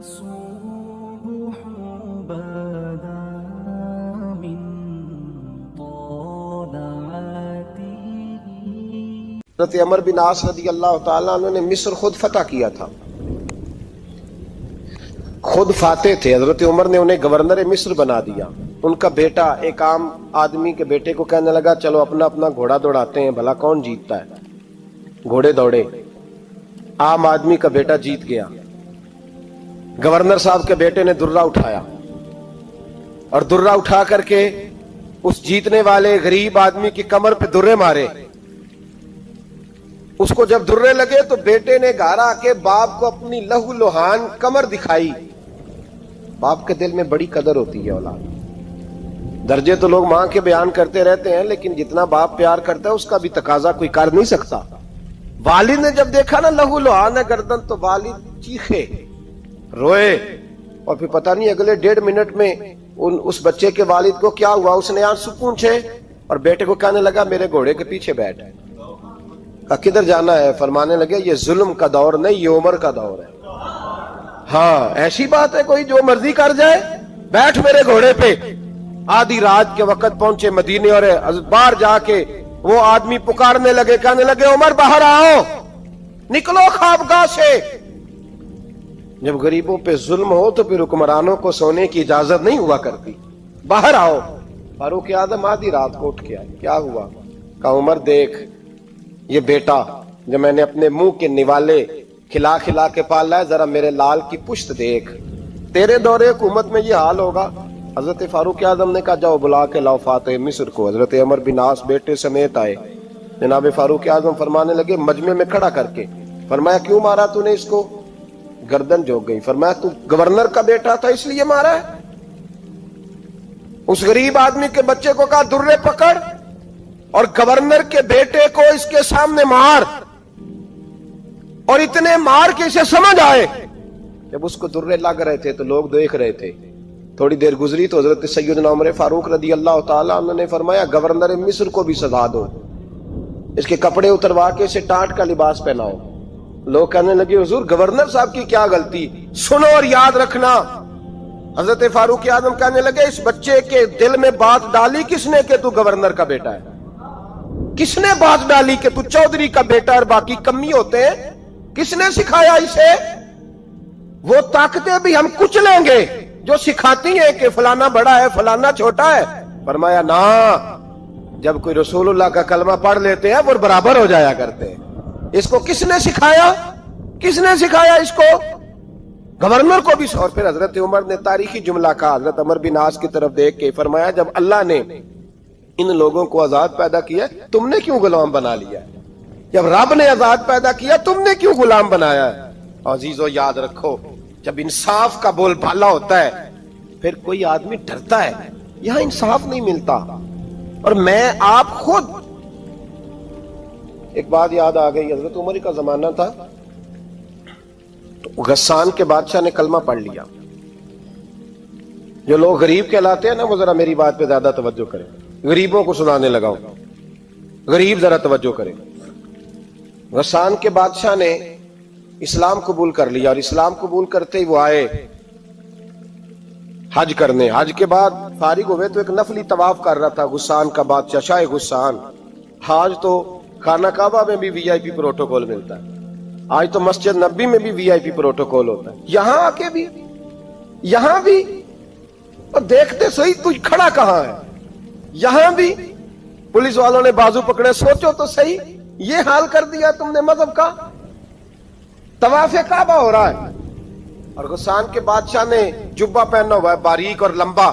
الصبح بدا من طلعته. حضرت عمر بن عاص رضی اللہ تعالیٰ عنہ نے مصر خود فتح کیا تھا، خود فاتح تھے. حضرت عمر نے انہیں گورنر مصر بنا دیا. ان کا بیٹا ایک عام آدمی کے بیٹے کو کہنے لگا چلو اپنا اپنا گھوڑا دوڑاتے ہیں، بھلا کون جیتتا ہے. گھوڑے دوڑے، عام آدمی کا بیٹا جیت گیا. گورنر صاحب کے بیٹے نے درہ اٹھایا اور درہ اٹھا کر کے اس جیتنے والے غریب آدمی کی کمر پہ درے مارے. اس کو جب درے لگے تو بیٹے نے گھر آ کے باپ کو اپنی لہو لہان کمر دکھائی. باپ کے دل میں بڑی قدر ہوتی ہے اولاد. درجے تو لوگ ماں کے بیان کرتے رہتے ہیں، لیکن جتنا باپ پیار کرتا ہے اس کا بھی تقاضا کوئی کر نہیں سکتا. والد نے جب دیکھا نا لہو لہان ہے گردن، تو والد چیخے، روئے. اور پھر پتہ نہیں اگلے 1.5 منٹ میں اس بچے کے والد کو کیا ہوا، اس نے آنسو پونچھے اور بیٹے کو کہنے لگا میرے گھوڑے کے پیچھے بیٹھ. کدھر جانا ہے؟ فرمانے لگے یہ ظلم کا دور نہیں، یہ عمر کا دور ہے. ہاں ایسی بات ہے کوئی جو مرضی کر جائے؟ بیٹھ میرے گھوڑے پہ. آدھی رات کے وقت پہنچے مدینے اور باہر جا کے وہ آدمی پکارنے لگے، کہنے لگے عمر باہر آؤ، نکلو خوابگاہ سے. جب غریبوں پہ ظلم ہو تو پھر حکمرانوں کو سونے کی اجازت نہیں ہوا کرتی. باہر آؤ. فاروق اعظم آدھی رات کو اٹھ کے آئے. کیا ہوا؟ کہا عمر دیکھ، یہ بیٹا جو میں نے اپنے منہ کے نوالے کھلا کھلا کے پالا ہے، ذرا میرے لال کی پشت دیکھ. تیرے دور حکومت میں یہ حال ہوگا. حضرت فاروق اعظم نے کہا جاؤ بلا کے لاؤ فاتح مصر کو. حضرت عمر بن عاص بیٹے سمیت آئے. جناب فاروق اعظم فرمانے لگے مجمع میں کھڑا کر کے، فرمایا کیوں مارا تو نے اس کو؟ گردن جھک گئی. فرمایا تو گورنر کا بیٹا تھا اس لیے مارا ہے؟ اس غریب آدمی کے بچے کو کہا درے پکڑ اور گورنر کے بیٹے کو اس کے سامنے مار، اور اتنے مار کے اسے سمجھ آئے. جب اس کو درے لگ رہے تھے تو لوگ دیکھ رہے تھے. تھوڑی دیر گزری تو حضرت سیدنا عمر فاروق رضی اللہ تعالیٰ عنہ نے فرمایا گورنر مصر کو بھی سزا دو، اس کے کپڑے اتروا کے اسے ٹاٹ کا لباس پہناؤ. لوگ کہنے لگے حضور گورنر صاحب کی کیا غلطی؟ سنو اور یاد رکھنا. حضرت فاروق اعظم کہنے لگے اس بچے کے دل میں بات ڈالی کس نے کہ تو گورنر کا بیٹا ہے؟ کس نے بات ڈالی کہ تو چودھری کا بیٹا اور باقی کمی ہوتے ہیں؟ کس نے سکھایا اسے؟ وہ طاقتیں بھی ہم کچھ لیں گے جو سکھاتی ہیں کہ فلانا بڑا ہے فلانا چھوٹا ہے. فرمایا نا، جب کوئی رسول اللہ کا کلمہ پڑھ لیتے ہیں وہ برابر ہو جایا کرتے ہیں. اس کو کس نے سکھایا؟ کس نے سکھایا اس کو؟ گورنر کو بھی. اور پھر حضرت عمر نے تاریخی جملہ کہا حضرت عمر بن عاص کی طرف دیکھ کے، فرمایا جب اللہ نے ان لوگوں کو آزاد پیدا کیا تم نے کیوں غلام بنا لیا؟ جب رب نے آزاد پیدا کیا تم نے کیوں غلام بنایا ہے؟ عزیزو یاد رکھو، جب انصاف کا بول بالا ہوتا ہے پھر کوئی آدمی ڈرتا ہے. یہاں انصاف نہیں ملتا. اور میں آپ خود ایک بات یاد آ گئی. حضرت عمر کا زمانہ تھا تو غسان کے بادشاہ نے کلمہ پڑھ لیا. جو لوگ غریب کہلاتے ہیں نا وہ ذرا میری بات پہ زیادہ توجہ کریں. غریبوں کو سنانے لگا ہوں، غریب ذرا توجہ کریں. غسان کے بادشاہ نے اسلام قبول کر لیا، اور اسلام قبول کرتے ہی وہ آئے حج کرنے. حج کے بعد فارغ ہوئے تو ایک نفلی طواف کر رہا تھا غسان کا بادشاہ شاہ غسان. حج تو خانہ کعبہ میں بھی وی آئی پی پروٹوکول ملتا ہے، آج تو مسجد نبی میں بھی وی آئی پی پروٹوکول ہوتا ہے، یہاں آ کے بھی، یہاں بھی. اور دیکھتے صحیح تو کھڑا کہاں ہے؟ یہاں بھی پولیس والوں نے بازو پکڑے. سوچو تو صحیح، یہ حال کر دیا تم نے مذہب کا. طواف کعبہ ہو رہا ہے اور غسان کے بادشاہ نے جبہ پہنا ہوا ہے باریک اور لمبا.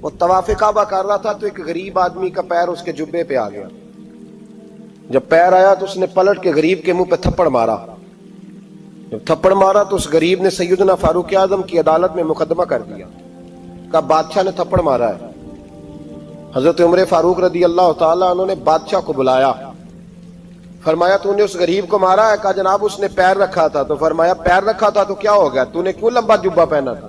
وہ طواف کعبہ کر رہا تھا تو ایک غریب آدمی کا پیر اس کے جبے پہ آ گیا. جب پیر آیا تو اس نے پلٹ کے غریب کے منہ پہ تھپڑ مارا. جب تھپڑ مارا تو اس غریب نے سیدنا فاروق اعظم کی عدالت میں مقدمہ کر دیا. کہا بادشاہ نے تھپڑ مارا ہے. حضرت عمر فاروق رضی اللہ تعالیٰ عنہ نے بادشاہ کو بلایا. فرمایا تو نے اس غریب کو مارا ہے؟ کہا جناب اس نے پیر رکھا تھا. تو فرمایا پیر رکھا تھا تو کیا ہو گیا؟ تو نے کیوں لمبا جبہ پہنا تھا؟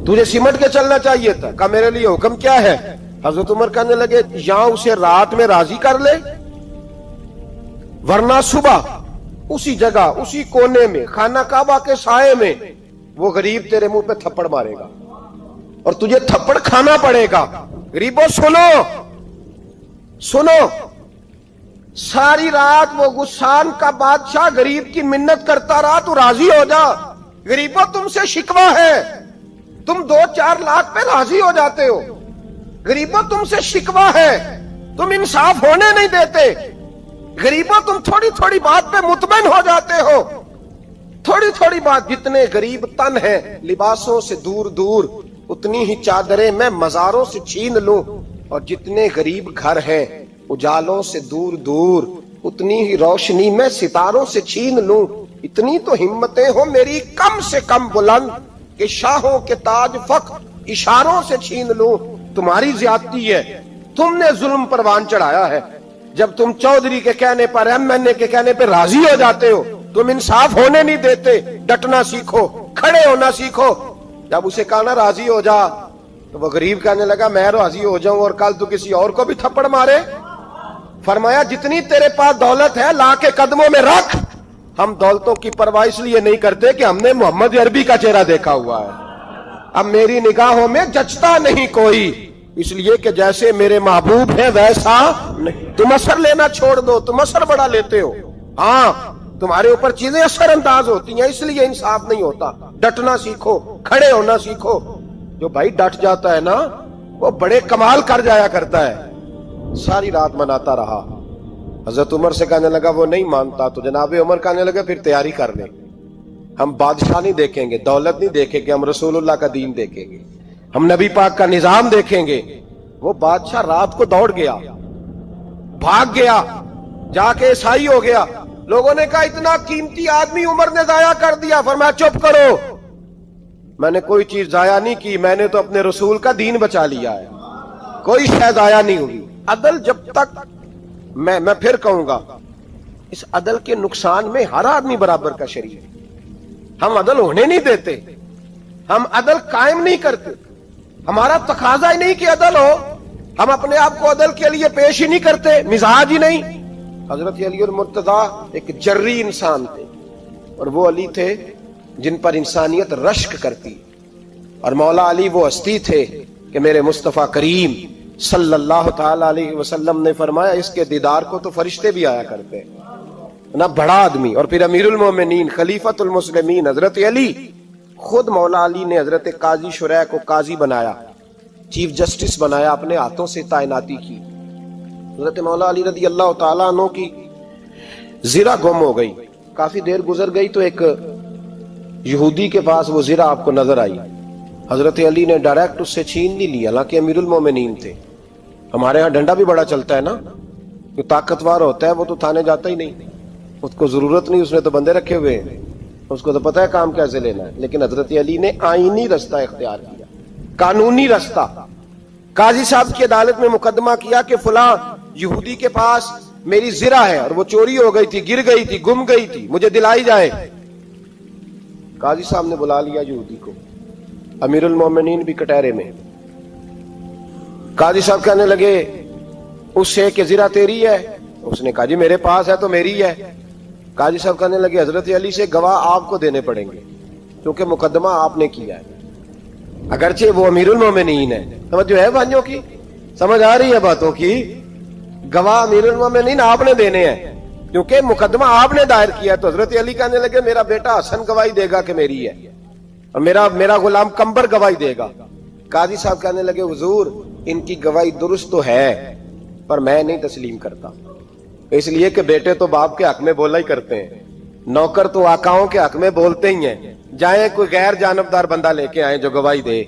تجھے سمٹ کے چلنا چاہیے تھا. کہا میرے لیے حکم کیا ہے؟ حضرت عمر کہنے لگے یہاں اسے رات میں راضی کر لے ورنہ صبح اسی جگہ اسی کونے میں خانہ کعبہ کے سائے میں وہ غریب تیرے منہ پہ تھپڑ مارے گا اور تجھے تھپڑ کھانا پڑے گا. غریبوں سنو سنو, ساری رات وہ غسان کا بادشاہ غریب کی منت کرتا رہا, تو راضی ہو جا. غریبوں تم سے شکوہ ہے, تم 2-4 لاکھ پہ راضی ہو جاتے ہو. غریبوں تم سے شکوہ ہے, تم انصاف ہونے نہیں دیتے. غریبوں تم تھوڑی تھوڑی بات پہ مطمئن ہو جاتے ہو. تھوڑی تھوڑی بات, جتنے غریب تن ہیں لباسوں سے دور دور, اتنی ہی چادریں میں مزاروں سے چھین لوں, اور جتنے غریب گھر ہیں اجالوں سے دور دور, اتنی ہی روشنی میں ستاروں سے چھین لوں. اتنی تو ہمتیں ہو میری کم سے کم بلند کہ شاہوں کے تاج فخر اشاروں سے چھین لوں. تمہاری زیادتی ہے, تم نے ظلم پروان چڑھایا ہے. جب تم چودھری کے کہنے پر ایم این اے کے کہنے پہ راضی ہو جاتے ہو, تم انصاف ہونے نہیں دیتے. ڈٹنا سیکھو, کھڑے ہونا سیکھو. جب اسے کہا نا راضی ہو جا, تو وہ غریب کہنے لگا میں راضی ہو جاؤں اور کل تو کسی اور کو بھی تھپڑ مارے. فرمایا جتنی تیرے پاس دولت ہے لا کے قدموں میں رکھ. ہم دولتوں کی پرواہ اس لیے نہیں کرتے کہ ہم نے محمد عربی کا چہرہ دیکھا ہوا ہے. اب میری نگاہوں میں جچتا نہیں کوئی, اس لیے کہ جیسے میرے محبوب ہے ویسا نہیں. تم اثر لینا چھوڑ دو, تم اثر بڑا لیتے ہو. ہاں تمہارے اوپر چیزیں اثر انداز ہوتی ہیں, اس لیے انصاف نہیں ہوتا. ڈٹنا سیکھو, کھڑے ہونا سیکھو. جو بھائی ڈٹ جاتا ہے نا وہ بڑے کمال کر جایا کرتا ہے. ساری رات مناتا رہا. حضرت عمر سے کہنے لگا وہ نہیں مانتا, تو جناب عمر کہنے لگا پھر تیاری کر لیں. ہم بادشاہ نہیں دیکھیں گے, دولت نہیں دیکھیں گے, ہم رسول اللہ کا دین دیکھیں گے, ہم نبی پاک کا نظام دیکھیں گے. وہ بادشاہ رات کو دوڑ گیا, بھاگ گیا, جا کے عیسائی ہو گیا. لوگوں نے کہا اتنا قیمتی آدمی عمر نے ضائع کر دیا. فرمایا چپ کرو, میں نے کوئی چیز ضائع نہیں کی, میں نے تو اپنے رسول کا دین بچا لیا ہے, کوئی شے ضائع نہیں ہوئی. عدل جب تک میں پھر کہوں گا, اس عدل کے نقصان میں ہر آدمی برابر کا شریک ہے. ہم عدل ہونے نہیں دیتے, ہم عدل قائم نہیں کرتے. ہمارا تقاضا ہی نہیں کہ عدل ہو, ہم اپنے آپ کو عدل کے لیے پیش ہی نہیں کرتے, مزاج ہی نہیں. حضرت علی المرتضیٰ ایک جری انسان تھے, اور وہ علی تھے جن پر انسانیت رشک کرتی, اور مولا علی وہ ہستی تھے کہ میرے مصطفیٰ کریم صلی اللہ تعالی علیہ وسلم نے فرمایا اس کے دیدار کو تو فرشتے بھی آیا کرتے. نہ بڑا آدمی, اور پھر امیر المومنین خلیفۃ المسلمین حضرت علی. خود مولا علی نے حضرت قاضی شریح کو قاضی بنایا, چیف جسٹس بنایا, اپنے ہاتھوں سے تعیناتی کی. حضرت مولا علی رضی اللہ تعالیٰ عنہ کی زرہ گم ہو گئی. کافی دیر گزر گئی تو ایک یہودی کے پاس وہ زرہ آپ کو نظر آئی. حضرت علی نے ڈائریکٹ اس سے چھین نہیں لیا, حالانکہ امیر المومنین تھے. ہمارے ہاں ڈنڈا بھی بڑا چلتا ہے نا, جو طاقتور ہوتا ہے وہ تو تھانے جاتا ہی نہیں, اس کو ضرورت نہیں, اس نے تو بندے رکھے ہوئے ہیں, اس کو تو پتہ ہے کام کیسے لینا ہے. لیکن حضرت علی نے آئینی رستہ اختیار کیا, قانونی رستہ. قاضی صاحب کی عدالت میں مقدمہ کیا کہ فلاں یہودی کے پاس میری زرہ ہے اور وہ چوری ہو گئی تھی, گر گئی تھی, گم گئی تھی, مجھے دلائی جائے. قاضی صاحب نے بلا لیا یہودی کو, امیر المومنین بھی کٹہرے میں. قاضی صاحب کہنے لگے اس سے کہ زرہ تیری ہے؟ اس نے کہا جی میرے پاس ہے تو میری ہے. قاضی صاحب کہنے لگے حضرت علی سے گواہ آپ کو دینے پڑیں گے, کیونکہ مقدمہ آپ نے کیا ہے, اگرچہ وہ امیر المومنین ہے. سمجھ جو ہے بھائیوں کی, سمجھ آ رہی ہے باتوں کی. گواہ امیر المومنین آپ نے دینے ہیں, کیونکہ مقدمہ آپ نے دائر کیا. تو حضرت علی کہنے لگے میرا بیٹا حسن گواہی دے گا کہ میری ہے, اور میرا غلام کمبر گواہی دے گا. قاضی صاحب کہنے لگے حضور ان کی گواہی درست تو ہے, پر میں نہیں تسلیم کرتا, اس لیے کہ بیٹے تو باپ کے حق میں بولا ہی کرتے ہیں, نوکر تو آقاؤں کے حق میں بولتے ہی ہیں. جائیں کوئی غیر جانبدار بندہ لے کے آئیں جو گواہی دے.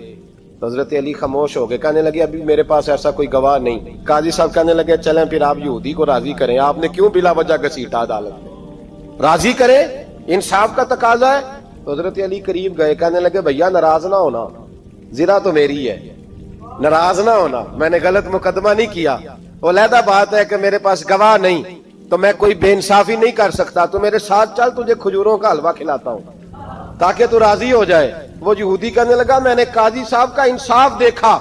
تو حضرت علی خاموش ہو گئے, کہنے لگے ابھی میرے پاس ایسا کوئی گواہ نہیں. قاضی صاحب کہنے لگے چلیں پھر آپ یہودی کو راضی کریں, آپ نے کیوں بلا وجہ گھسیٹا عدالت میں, راضی کریں, انصاف کا تقاضا ہے. تو حضرت علی قریب گئے, کہنے لگے بھیا ناراض نہ ہونا, زرہ تو میری ہے, ناراض نہ ہونا, میں نے غلط مقدمہ نہیں کیا. علیحدہ بات ہے کہ میرے پاس گواہ نہیں تو میں کوئی بے انصافی نہیں کر سکتا, تو میرے ساتھ چل, تجھے کھجوروں کا حلوہ کھلاتا ہوں تاکہ تو راضی ہو جائے. وہ یہودی کہنے لگا میں نے قاضی صاحب کا انصاف دیکھا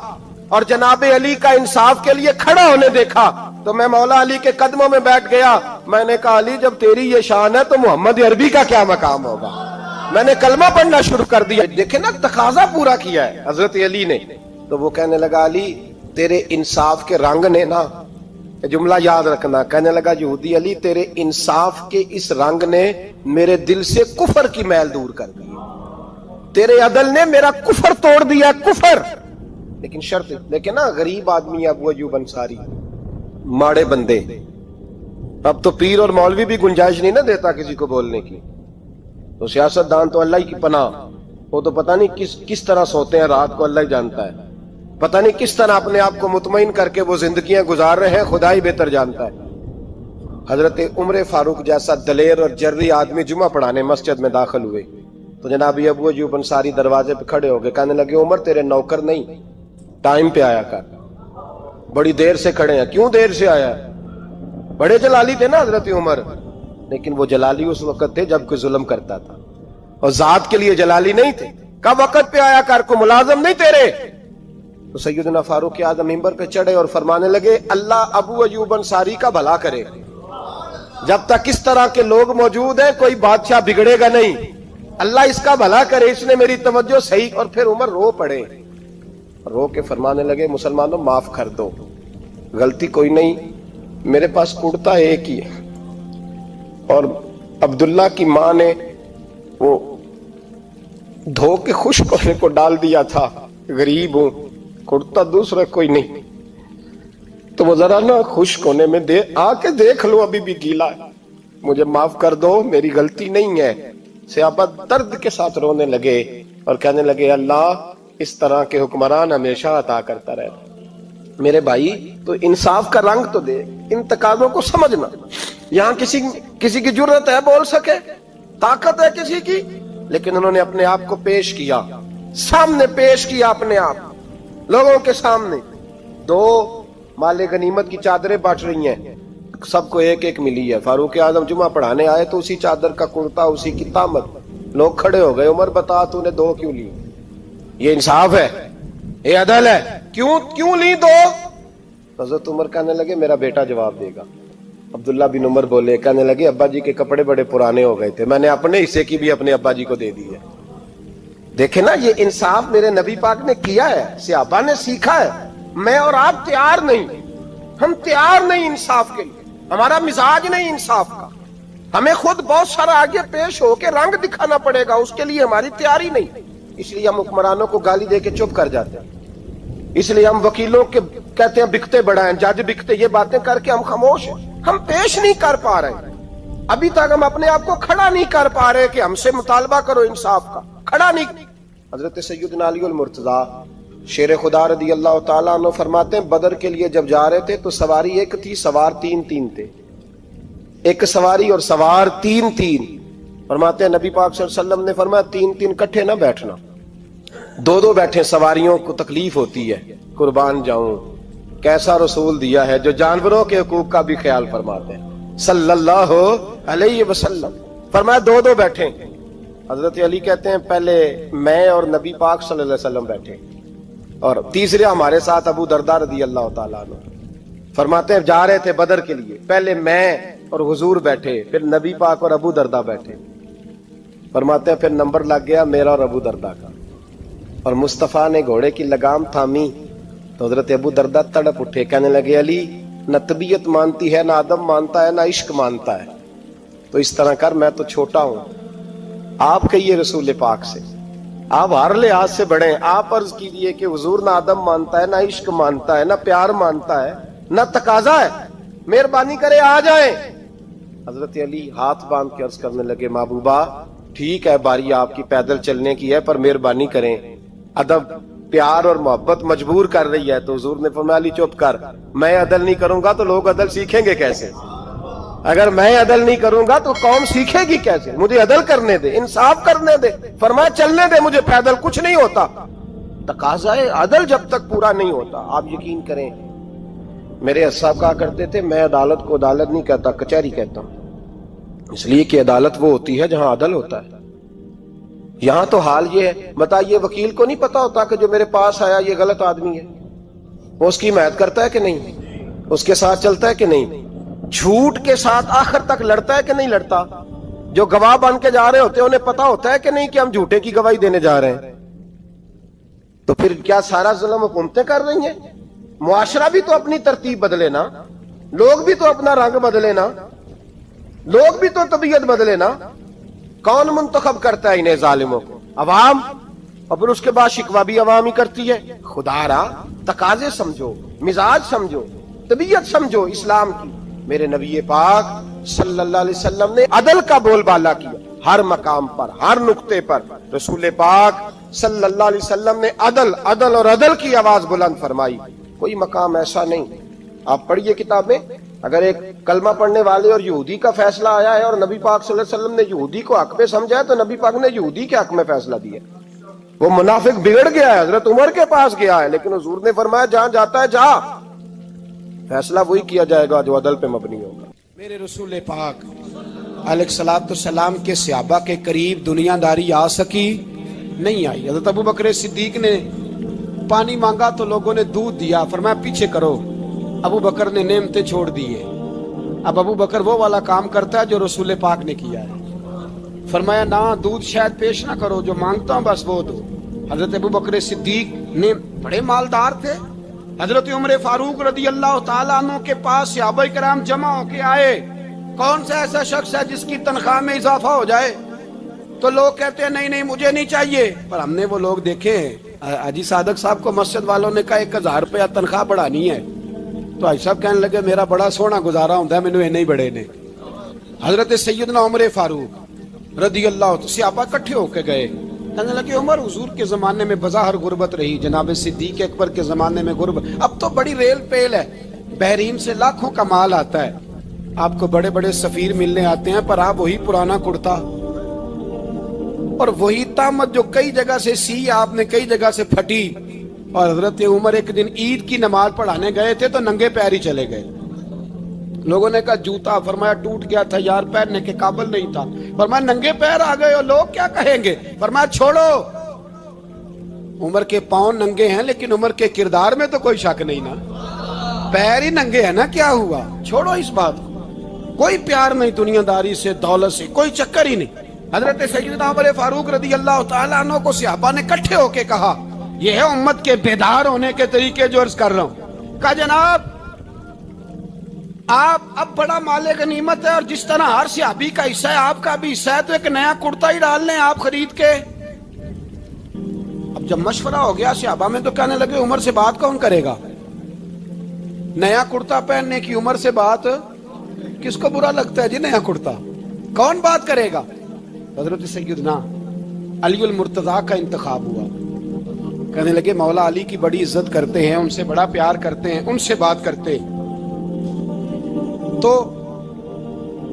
اور جناب علی کا انصاف کے لیے کھڑا ہونے دیکھا, تو میں مولا علی کے قدموں میں بیٹھ گیا. میں نے کہا علی جب تیری یہ شان ہے تو محمد عربی کا کیا مقام ہوگا. میں نے کلمہ پڑھنا شروع کر دیا. دیکھیں نا تقاضا پورا کیا ہے حضرت علی نے. تو وہ کہنے لگا علی تیرے انصاف کے رنگ نے نا، جملہ یاد رکھنا، کہنے لگا یہودی علی تیرے انصاف کے اس رنگ نے میرے دل سے کفر کی میل دور کر دی، تیرے عدل نے میرا کفر توڑ دیا، کفر. لیکن شرط دیکھیں نا، غریب آدمی ابو ایوب انصاری، ماڑے بندے. اب تو پیر اور مولوی بھی گنجائش نہیں نہ دیتا کسی کو بولنے کی. تو سیاست دان تو اللہ ہی کی پناہ، وہ تو پتہ نہیں کس طرح سوتے ہیں رات کو، اللہ ہی جانتا ہے. پتہ نہیں کس طرح اپنے آپ کو مطمئن کر کے وہ زندگیاں گزار رہے ہیں، خدا ہی بہتر جانتا ہے. حضرت عمر فاروق جیسا دلیر اور جرری آدمی جمعہ پڑھانے مسجد میں داخل ہوئے تو جناب ابو ایوب انصاری دروازے پہ کھڑے ہو گئے. کہنے لگے عمر تیرے نوکر نہیں، ٹائم پہ آیا کر، بڑی دیر سے کھڑے ہیں. کیوں دیر سے آیا؟ بڑے جلالی تھے نا حضرت عمر، لیکن وہ جلالی اس وقت تھے جب کوئی ظلم کرتا تھا، اور ذات کے لیے جلالی نہیں تھے. کب وقت پہ آیا کر، کو ملازم نہیں تیرے. تو سیدنا فاروق اعظم ممبر پہ چڑھے اور فرمانے لگے اللہ ابو ایوب انصاری کا بھلا کرے، جب تک اس طرح کے لوگ موجود ہیں کوئی بادشاہ بگڑے گا نہیں، اللہ اس کا بھلا کرے، اس نے میری توجہ صحیح. اور پھر عمر رو پڑے، رو کے فرمانے لگے مسلمانوں معاف کر دو، غلطی کوئی نہیں، میرے پاس کرتا ایک ہی ہے، اور عبداللہ کی ماں نے وہ دھو کے خشک ہونے کو ڈال دیا تھا، غریب ہوں، کرتا دوسرا کوئی نہیں، تو وہ ذرا نا خشک ہونے میں آ کے دیکھ لو ابھی بھی گیلا ہے، مجھے معاف کر دو، میری غلطی نہیں ہے. صحابہ درد کے ساتھ رونے لگے اور کہنے لگے اللہ اس طرح کے حکمران ہمیشہ عطا کرتا رہتا. میرے بھائی تو انصاف کا رنگ تو دے، ان تقاضوں کو سمجھنا. یہاں کسی کی جرت ہے بول سکے، طاقت ہے کسی کی، لیکن انہوں نے اپنے آپ کو پیش کیا، سامنے پیش کیا اپنے آپ لوگوں کے سامنے. دو مال غنیمت کی چادریں بانٹ رہی ہیں، سب کو ایک ایک ملی ہے. فاروق اعظم جمعہ پڑھانے آئے تو اسی چادر کا کرتا، اسی کی تامت. لوگ کھڑے ہو گئے، عمر بتا تو نے دو کیوں لی؟ یہ انصاف ہے، یہ عدل ہے، کیوں لی دو؟ حضرت عمر کہنے لگے میرا بیٹا جواب دے گا. عبداللہ بن عمر بولے، کہنے لگے ابا جی کے کپڑے بڑے پرانے ہو گئے تھے، میں نے اپنے حصے کی بھی اپنے ابا جی کو دے دی ہے. دیکھیں نا یہ انصاف میرے نبی پاک نے کیا ہے، صحابہ نے سیکھا ہے. میں اور آپ تیار نہیں، ہم تیار نہیں انصاف کے لیے، ہمارا مزاج نہیں انصاف کا. ہمیں خود بہت سارا آگے پیش ہو کے رنگ دکھانا پڑے گا، اس کے لیے ہماری تیاری نہیں. اس لیے ہم حکمرانوں کو گالی دے کے چپ کر جاتے ہیں، اس لیے ہم وکیلوں کے کہتے ہیں بکتے بڑھائیں، جج بکتے، یہ باتیں کر کے ہم خاموش ہیں. ہم پیش نہیں کر پا رہے، ابھی تک ہم اپنے آپ کو کھڑا نہیں کر پا رہے کہ ہم سے مطالبہ کرو انصاف کا، کھڑا نہیں. حضرت سیدنا علی المرتضی شیر خدا رضی اللہ تعالیٰ عنہ فرماتے ہیں بدر کے لیے جب جا رہے تھے تو سواری ایک تھی، سوار تین تھے. ایک سواری اور سوار تین. فرماتے ہیں نبی پاک صلی اللہ علیہ وسلم نے فرمایا تین کٹھے نہ بیٹھنا، دو بیٹھے، سواریوں کو تکلیف ہوتی ہے. قربان جاؤں، کیسا رسول دیا ہے جو جانوروں کے حقوق کا بھی خیال فرماتے ہیں صلی اللہ علیہ وسلم. فرمایا دو بیٹھے. حضرت علی کہتے ہیں پہلے میں اور نبی پاک صلی اللہ علیہ وسلم بیٹھے، اور تیسرے ہمارے ساتھ ابو درداء رضی اللہ تعالیٰ عنہ. فرماتے ہیں جا رہے تھے بدر کے لیے، پہلے میں اور حضور بیٹھے، پھر نبی پاک اور ابو درداء بیٹھے. فرماتے ہیں پھر نمبر لگ گیا میرا اور ابو درداء کا، اور مصطفیٰ نے گھوڑے کی لگام تھامی تو حضرت ابو درداء تڑپ اٹھے، کہنے لگے علی نہ طبیعت مانتی ہے، نہ ادب مانتا ہے، نہ عشق مانتا ہے، تو اس طرح کر، میں تو چھوٹا ہوں، آپ کہیے رسول پاک سے، آپ ہر لحاظ سے بڑے ہیں، آپ عرض کیجئے کہ حضور نہ ادب مانتا ہے، نہ عشق مانتا ہے، نہ پیار مانتا ہے، نہ تقاضا ہے، مہربانی کرے آ جائیں. حضرت علی ہاتھ باندھ کے عرض کرنے لگے محبوبہ ٹھیک ہے باری آپ کی پیدل چلنے کی ہے، پر مہربانی کریں، ادب پیار اور محبت مجبور کر رہی ہے. تو حضور نے فرمایا علی چپ کر، میں عدل نہیں کروں گا تو لوگ عدل سیکھیں گے کیسے؟ اگر میں عدل نہیں کروں گا تو قوم سیکھے گی کیسے؟ مجھے عدل کرنے دے، انصاف کرنے دے. فرمایا چلنے دے مجھے پیدل، کچھ نہیں ہوتا. تقاضا عدل جب تک پورا نہیں ہوتا، آپ یقین کریں میرے صاحب کہا کرتے تھے میں عدالت کو عدالت نہیں کہتا، کچہری کہتا ہوں، اس لیے کہ عدالت وہ ہوتی ہے جہاں عدل ہوتا ہے. یہاں تو حال یہ ہے، بتائیے وکیل کو نہیں پتا ہوتا کہ جو میرے پاس آیا یہ غلط آدمی ہے، وہ اس کی حمایت کرتا ہے کہ نہیں؟ اس کے ساتھ چلتا ہے کہ نہیں؟ جھوٹ کے ساتھ آخر تک لڑتا ہے کہ نہیں لڑتا؟ جو گواہ بن کے جا رہے ہوتے ہیں انہیں پتا ہوتا ہے کہ نہیں کہ ہم جھوٹے کی گواہی دینے جا رہے ہیں؟ تو پھر کیا سارا ظلم حکومتیں کر رہی ہیں؟ معاشرہ بھی تو اپنی ترتیب بدلے نا، لوگ بھی تو اپنا رنگ بدلے نا، لوگ بھی تو طبیعت بدلے نا۔ کون منتخب کرتا ہے انہیں ظالموں کو؟ عوام، اور پھر اس کے بعد شکوہ بھی عوام ہی کرتی ہے۔ خدا را تقاضے سمجھو، مزاج سمجھو، طبیعت سمجھو اسلام کی۔ میرے نبی پاک صلی اللہ علیہ وسلم نے عدل کا بول بالا کیا ہر مقام پر، ہر نقطے پر۔ رسول پاک صلی اللہ علیہ وسلم نے عدل عدل اور عدل کی آواز بلند فرمائی۔ کوئی مقام ایسا نہیں۔ آپ پڑھیے کتابیں، اگر ایک کلمہ پڑھنے والے اور یہودی کا فیصلہ آیا ہے اور نبی پاک صلی اللہ علیہ وسلم نے یہودی کو حق پہ سمجھا ہے تو نبی پاک نے یہودی کے حق میں فیصلہ دیا۔ وہ منافق بگڑ گیا ہے، حضرت عمر کے پاس گیا ہے، لیکن حضور نے فرمایا جہاں جاتا ہے جا، فیصلہ وہی کیا جائے گا جو عدل پہ مبنی ہوگا۔ میرے رسول پاک علیہ الصلوۃ والسلام کے صحابہ کے قریب دنیا داری آ سکی نہیں آئی۔ حضرت ابو بکر صدیق نے پانی مانگا تو لوگوں نے دودھ دیا، فرمایا پیچھے کرو۔ ابو بکر نے نعمتیں چھوڑ دیے۔ اب ابو بکر وہ والا کام کرتا ہے جو رسول پاک نے کیا ہے۔ فرمایا نہ دودھ شاید پیش نہ کرو، جو مانگتا ہوں بس وہ دو۔ حضرت ابو بکر صدیق نے بڑے مالدار تھے۔ حضرت عمر فاروق رضی اللہ تعالیٰ عنہ کے پاس صحابہ کرام جمع ہو کے آئے، کون سا ایسا شخص ہے جس کی تنخواہ میں اضافہ ہو جائے؟ تو لوگ کہتے ہیں نہیں نہیں مجھے نہیں چاہیے۔ پر ہم نے وہ لوگ دیکھے ہیں، حاجی صادق صاحب کو مسجد والوں نے کہا 1000 روپیہ تنخواہ بڑھانی ہے، تو حاجی صاحب کہنے لگے میرا بڑا سونا گزارا ہوتا ہے، مینوں نہیں بڑے نے۔ حضرت سیدنا عمر فاروق رضی اللہ عنہ صحابہ اکٹھے ہو کے گئے، کہنے لگے عمر حضور کے زمانے میں بظاہر غربت رہی، جناب صدیق اکبر کے زمانے میں غربت، اب تو بڑی ریل پیل ہے، بحرین سے لاکھوں کا مال آتا ہے، آپ کو بڑے بڑے سفیر ملنے آتے ہیں، پر آپ وہی پرانا کرتا اور وہی طامت جو کئی جگہ سے سی آپ نے کئی جگہ سے پھٹی۔ اور حضرت عمر ایک دن عید کی نماز پڑھانے گئے تھے تو ننگے پیر ہی چلے گئے۔ لوگوں نے کہا جوتا، فرمایا ٹوٹ گیا تھا یار، پہننے کے قابل نہیں تھا۔ فرمایا ننگے پیر آ گئے اور لوگ کیا کہیں گے؟ فرمایا چھوڑو، عمر کے پاؤں ننگے ہیں لیکن عمر کے کردار میں تو کوئی شک نہیں نا، پیر ہی ننگے ہیں نا، کیا ہوا؟ چھوڑو اس بات کو، کوئی پیار نہیں دنیا داری سے، دولت سے کوئی چکر ہی نہیں۔ حضرت سیدنا عمر فاروق رضی اللہ تعالیٰ عنہ کو صحابہ نے اکٹھے ہو کے کہا، یہ ہے امت کے بیدار ہونے کے طریقے جو عرض کر رہا ہوں۔ کہا جناب آپ اب بڑا مال غنیمت ہے اور جس طرح ہر صحابی کا حصہ ہے آپ کا بھی حصہ ہے، تو ایک نیا کرتا ہی ڈال لیں آپ خرید کے۔ اب جب مشورہ ہو گیا صحابہ میں تو کہنے لگے عمر سے بات کون کرے گا؟ نیا کرتا پہننے کی عمر سے بات کس کو برا لگتا ہے جی؟ نیا کرتا کون بات کرے گا؟ حضرت سیدنا علی المرتضیٰ کا انتخاب ہوا۔ کہنے لگے مولا علی کی بڑی عزت کرتے ہیں، ان سے بڑا پیار کرتے ہیں، ان سے بات کرتے ہیں۔ تو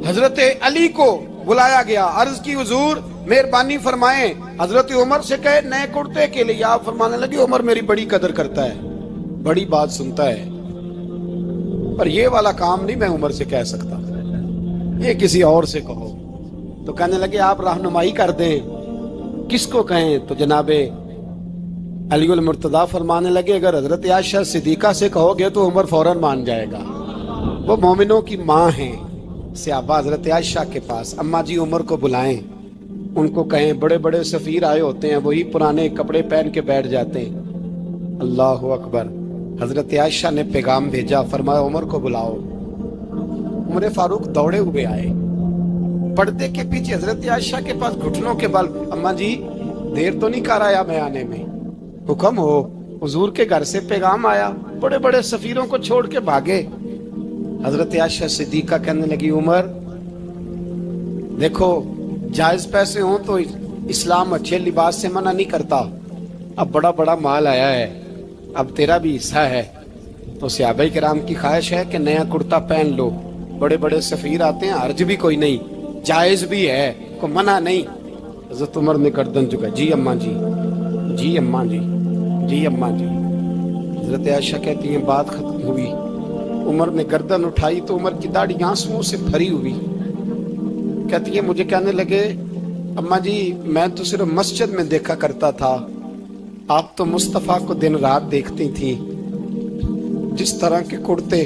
حضرت علی کو بلایا گیا، عرض کی حضور مہربانی فرمائیں، حضرت عمر سے کہے نئے کرتے کے لیے۔ آپ فرمانے لگے عمر میری بڑی قدر کرتا ہے، بڑی بات سنتا ہے، پر یہ والا کام نہیں میں عمر سے کہہ سکتا، یہ کسی اور سے کہو۔ تو کہنے لگے آپ رہنمائی کر دیں، کس کو کہیں؟ تو جناب علی المرتضیٰ فرمانے لگے اگر حضرت عائشہ صدیقہ سے کہو گے تو عمر فوراً مان جائے گا، وہ مومنوں کی ماں ہیں۔ صحابہ حضرت عائشہ کے پاس، اماں جی عمر کو بلائیں، ان کو کہیں بڑے بڑے سفیر آئے ہوتے ہیں، وہی پرانے کپڑے پہن کے بیٹھ جاتے ہیں۔ اللہ اکبر۔ حضرت عائشہ نے پیغام بھیجا، فرمایا عمر کو بلاؤ۔ عمر فاروق دوڑے ہوئے آئے، پردے کے پیچھے حضرت عائشہ کے پاس گھٹنوں کے بل، اماں جی دیر تو نہیں کر آیا میں آنے میں؟ حکم ہو، حضور کے گھر سے پیغام آیا، بڑے بڑے سفیروں کو چھوڑ کے بھاگے۔ حضرت عائشہ صدیقہ کہنے لگی عمر دیکھو جائز پیسے ہوں تو اسلام اچھے لباس سے منع نہیں کرتا، اب بڑا بڑا مال آیا ہے، اب تیرا بھی حصہ ہے، تو صحابہ کرام کی خواہش ہے کہ نیا کرتا پہن لو، بڑے بڑے سفیر آتے ہیں، حرج بھی کوئی نہیں، جائز بھی ہے، کوئی منع نہیں۔ حضرت عمر نے گردن جھکا، جی اماں جی، جی اماں جی، جی اماں جی۔ حضرت عائشہ کہتی ہیں بات ختم ہوئی، عمر نے گردن اٹھائی تو عمر کی داڑھی آنسوؤں سے بھری ہوئی، کہتی ہے مجھے کہنے لگے اماں جی میں تو صرف مسجد میں دیکھا کرتا تھا، آپ تو مصطفیٰ کو دن رات دیکھتی تھیں، جس طرح کے کرتے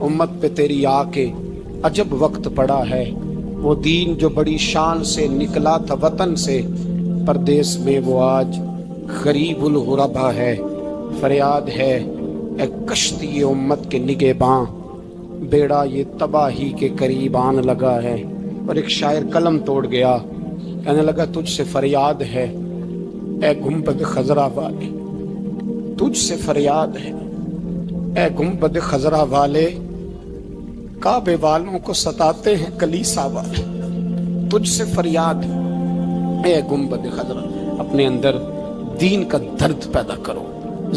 امت پہ تیری آ کے عجب وقت پڑا ہے، وہ دین جو بڑی شان سے نکلا تھا وطن سے، پردیس میں وہ آج غریب الغربا ہے۔ فریاد ہے اے کشتی امت کے نگہباں، بیڑا یہ تباہی کے قریب آن لگا ہے۔ اور ایک شاعر قلم توڑ گیا، کہنے لگا تجھ سے فریاد ہے اے گنبد خضرا والے، تجھ سے فریاد ہے اے گنبد خضرا والے، کعبے والوں کو ستاتے ہیں کلیسا والے۔ تجھ سے فریاد ہے اے گنبد خضرا، اپنے اندر دین کا درد پیدا کرو،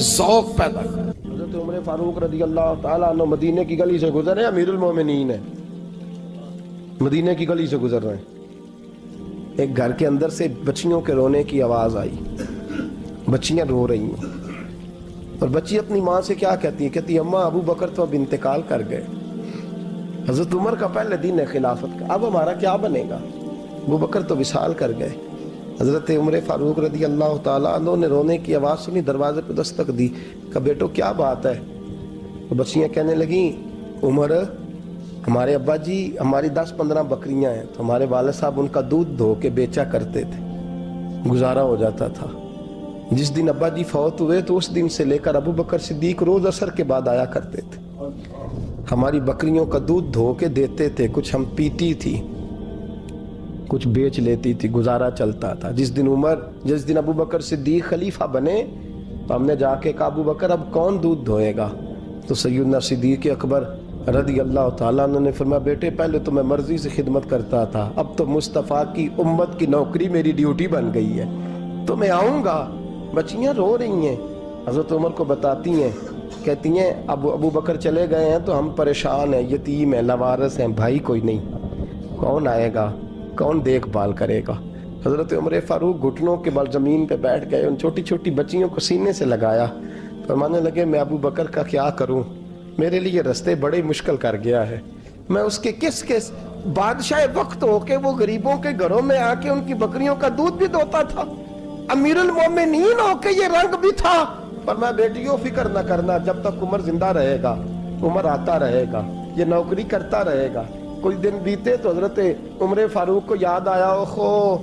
ذوق پیدا کرو۔ حضرت عمر فاروق رضی اللہ تعالیٰ عنہ مدینے کی گلی سے گزر رہے ہیں، امیر المومنین ہے، مدینے کی گلی سے گزر رہے ہیں، ایک گھر کے اندر سے بچیوں کے رونے کی آواز آئی، بچیاں رو رہی ہیں، اور بچی اپنی ماں سے کیا کہتی ہے؟ کہتی ہے اماں ابو بکر تو اب انتقال کر گئے، حضرت عمر کا پہلے دن ہے خلافت کا، اب ہمارا کیا بنے گا؟ ابو بکر تو وصال کر گئے۔ حضرت عمر فاروق رضی اللہ تعالیٰ عنہ نے رونے کی آواز سنی، دروازے پہ دستک دی، کہا بیٹو کیا بات ہے؟ تو بچیاں کہنے لگیں عمر ہمارے ابا جی ہماری 10-15 بکریاں ہیں، تو ہمارے والد صاحب ان کا دودھ دھو کے بیچا کرتے تھے، گزارا ہو جاتا تھا۔ جس دن ابا جی فوت ہوئے تو اس دن سے لے کر ابو بکر صدیق روز عصر کے بعد آیا کرتے تھے، ہماری بکریوں کا دودھ دھو کے دیتے تھے، کچھ ہم پیتی تھی، کچھ بیچ لیتی تھی، گزارا چلتا تھا۔ جس دن ابو بکر صدیق خلیفہ بنے تو ہم نے جا کے کہا ابو بکر اب کون دودھ دھوئے گا؟ تو سیدنا صدیق اکبر رضی اللہ تعالیٰ عنہ نے فرمایا بیٹے پہلے تو میں مرضی سے خدمت کرتا تھا، اب تو مصطفیٰ کی امت کی نوکری میری ڈیوٹی بن گئی ہے، تو میں آؤں گا۔ بچیاں رو رہی ہیں، حضرت عمر کو بتاتی ہیں، کہتی ہیں ابو بکر چلے گئے ہیں تو ہم پریشان ہیں، یتیم ہیں، لاوارث ہیں، بھائی کوئی نہیں، کون آئے گا، کون دیکھ بھال کرے گا؟ حضرت عمر فاروق گھٹنوں کے بل زمین پہ بیٹھ گئے، ان چھوٹی چھوٹی بچیوں کو سینے سے لگایا، فرمانے لگے میں ابو بکر کا کیا کروں، میرے لیے رستے بڑے مشکل کر گیا ہے، میں اس کے کس بادشاہ وقت ہو کے وہ غریبوں کے گھروں میں آ کے ان کی بکریوں کا دودھ بھی دوتا تھا، امیر المومنین ہو کے یہ رنگ بھی تھا۔ فرمایا بیٹیوں فکر نہ کرنا، جب تک عمر زندہ رہے گا، عمر آتا رہے گا، یہ نوکری کرتا رہے گا۔ کچھ دن بیتے تو حضرت عمر فاروق کو یاد آیا اوہو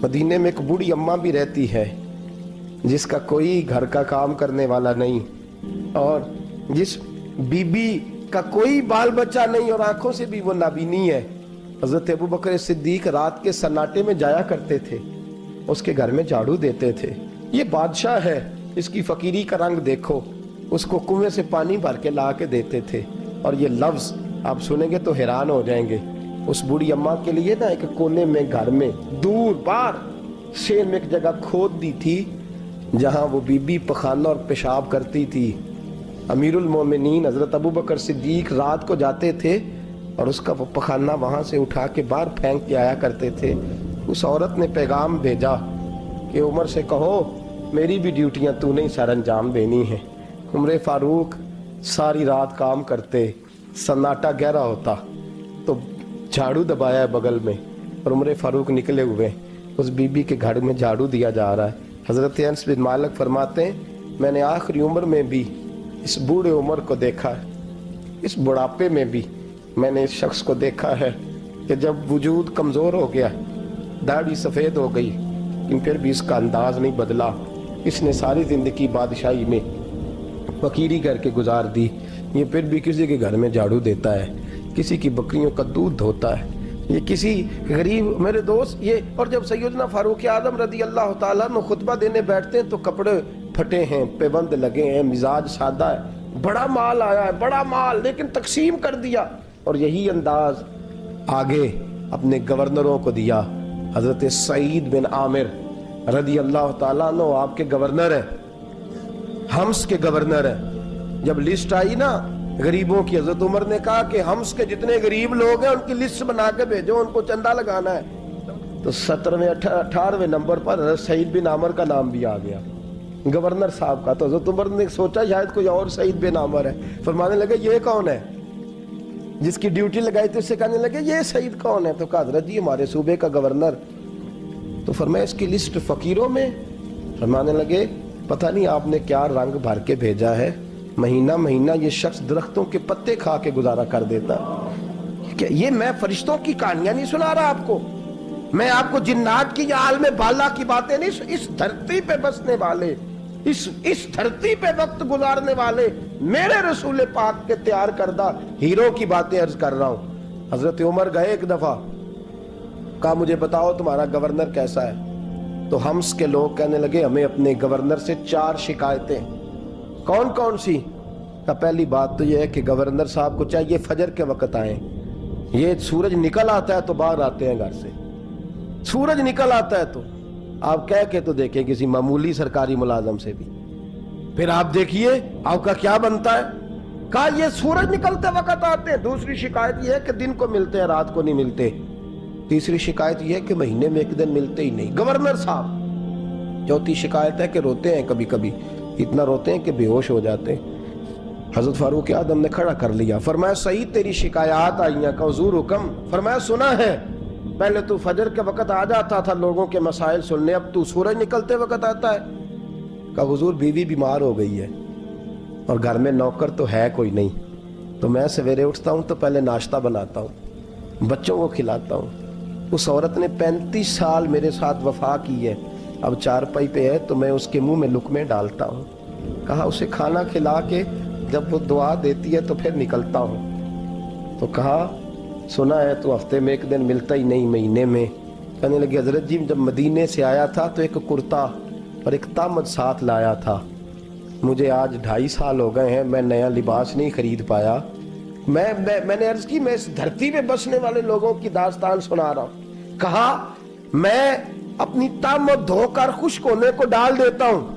مدینے میں ایک بوڑھی اماں بھی رہتی ہے جس کا کوئی گھر کا کام کرنے والا نہیں، اور جس بی بی کا کوئی بال بچہ نہیں، اور آنکھوں سے بھی وہ نابینی ہے۔ حضرت ابو بکر صدیق رات کے سناٹے میں جایا کرتے تھے، اس کے گھر میں جھاڑو دیتے تھے۔ یہ بادشاہ ہے، اس کی فقیری کا رنگ دیکھو، اس کو کنویں سے پانی بھر کے لا کے دیتے تھے۔ اور یہ لفظ آپ سنیں گے تو حیران ہو جائیں گے، اس بوڑھی اماں کے لیے نا ایک کونے میں گھر میں دور بار شیر میں ایک جگہ کھود دی تھی جہاں وہ بی بی پخانہ اور پیشاب کرتی تھی۔ امیر المومنین حضرت ابو بکر صدیق رات کو جاتے تھے اور اس کا وہ پخانہ وہاں سے اٹھا کے باہر پھینک کے آیا کرتے تھے۔ اس عورت نے پیغام بھیجا کہ عمر سے کہو میری بھی ڈیوٹیاں تو نہیں سر انجام دینی ہیں۔ عمر فاروق ساری رات کام کرتے، سناٹا گہرا ہوتا تو جھاڑو دبایا ہے بغل میں، اور عمر فاروق نکلے ہوئے، اس بی بی کے گھر میں جھاڑو دیا جا رہا ہے۔ حضرت انس بن مالک فرماتے ہیں میں نے آخری عمر میں بھی اس بوڑھے عمر کو دیکھا ہے، اس بڑھاپے میں بھی میں نے اس شخص کو دیکھا ہے کہ جب وجود کمزور ہو گیا، داڑھی سفید ہو گئی، لیکن پھر بھی اس کا انداز نہیں بدلا۔ اس نے ساری زندگی بادشاہی میں فقیری کر کے گزار دی، یہ پھر بھی کسی کے گھر میں جھاڑو دیتا ہے، کسی کی بکریوں کا دودھ دھوتا ہے، یہ کسی غریب میرے دوست یہ۔ اور جب سیدنا فاروق اعظم رضی اللہ تعالیٰ عنہ خطبہ دینے بیٹھتے ہیں تو کپڑے پھٹے ہیں، پیبند لگے ہیں، مزاج سادہ ہے، بڑا مال آیا ہے، بڑا مال، لیکن تقسیم کر دیا، اور یہی انداز آگے اپنے گورنروں کو دیا۔ حضرت سعید بن عامر رضی اللہ تعالیٰ عنہ آپ کے گورنر ہیں، حمص کے گورنر ہیں۔ جب لسٹ آئی نا غریبوں کی، حضرت عمر نے کہا کہ حمص کے جتنے غریب لوگ ہیں ان کی لسٹ بنا کے بھیجو، ان کو چندہ لگانا ہے۔ تو 17ویں 18ویں نمبر پر حضرت سعید بن عامر کا نام بھی آ گیا، گورنر صاحب کا۔ تو حضرت عمر نے سوچا شاید کوئی اور سعید بن عامر ہے، فرمانے لگے یہ کون ہے؟ جس کی ڈیوٹی لگائی تھی اس سے کہنے لگے یہ سعید کون ہے؟ تو کہا حضرت جی ہمارے صوبے کا گورنر۔ تو فرمایا اس کی لسٹ فقیروں میں؟ فرمانے لگے پتہ نہیں آپ نے کیا رنگ بھر کے بھیجا ہے، مہینہ مہینہ یہ شخص درختوں کے پتے کھا کے گزارا کر دیتا. کہ یہ میں فرشتوں کی کہانیاں نہیں سنا رہا آپ کو, میں آپ کو جنات کی یا عالم بالا کی باتیں نہیں, اس دھرتی پہ بسنے والے, اس دھرتی پہ وقت گزارنے والے میرے رسول پاک کے تیار کردہ ہیرو کی باتیں عرض کر رہا ہوں. حضرت عمر گئے ایک دفعہ, کہا مجھے بتاؤ تمہارا گورنر کیسا ہے. تو ہمس کے لوگ کہنے لگے ہمیں اپنے گورنر سے 4 شکایتیں. کون کون سی؟ کہ پہلی بات تو یہ ہے کہ گورنر صاحب کو چاہیے فجر کے وقت آئیں. یہ سورج نکل آتا ہے تو باہر آتے ہیں گھر سے, سورج نکل آتا ہے تو آپ کہہ کے تو دیکھیں کسی معمولی سرکاری ملازم سے بھی, پھر آپ دیکھیے آپ کا کیا بنتا ہے. کہا یہ سورج نکلتے وقت آتے ہیں. دوسری شکایت یہ ہے کہ دن کو ملتے ہیں رات کو نہیں ملتے. تیسری شکایت یہ ہے کہ مہینے میں ایک دن ملتے ہی نہیں گورنر صاحب. چوتھی شکایت ہے کہ روتے ہیں کبھی کبھی, اتنا روتے ہیں کہ بے ہوش ہو جاتے ہیں. حضرت فاروق اعظم نے کھڑا کر لیا, فرمایا صحیح تیری شکایات آئی ہیں. کہ حضور حکم. فرمایا سنا ہے, پہلے تو فجر کے وقت آ جاتا تھا لوگوں کے مسائل سننے, اب تو سورج نکلتے وقت آتا ہے. کہ حضور بیوی بیمار ہو گئی ہے اور گھر میں نوکر تو ہے کوئی نہیں, تو میں سویرے اٹھتا ہوں تو پہلے ناشتہ بناتا ہوں, بچوں کو کھلاتا ہوں. اس عورت نے 35 سال میرے ساتھ وفا کی ہے, اب چارپائی پہ ہے تو میں اس کے منہ میں لقمے ڈالتا ہوں. کہا اسے کھانا کھلا کے جب وہ دعا دیتی ہے تو پھر نکلتا ہوں. تو کہا سنا ہے تو ہفتے میں ایک دن ملتا ہی نہیں مہینے میں. کہنے لگے حضرت جی جب مدینے سے آیا تھا تو ایک کرتا اور ایک تامد ساتھ لایا تھا, مجھے آج 2.5 سال ہو گئے ہیں, میں نیا لباس نہیں خرید پایا. میں نے عرض کی میں اس دھرتی پہ بسنے والے لوگوں کی داستان سنا رہا ہوں. کہا میں اپنی تامد دھو کر خشک ہونے کو ڈال دیتا ہوں,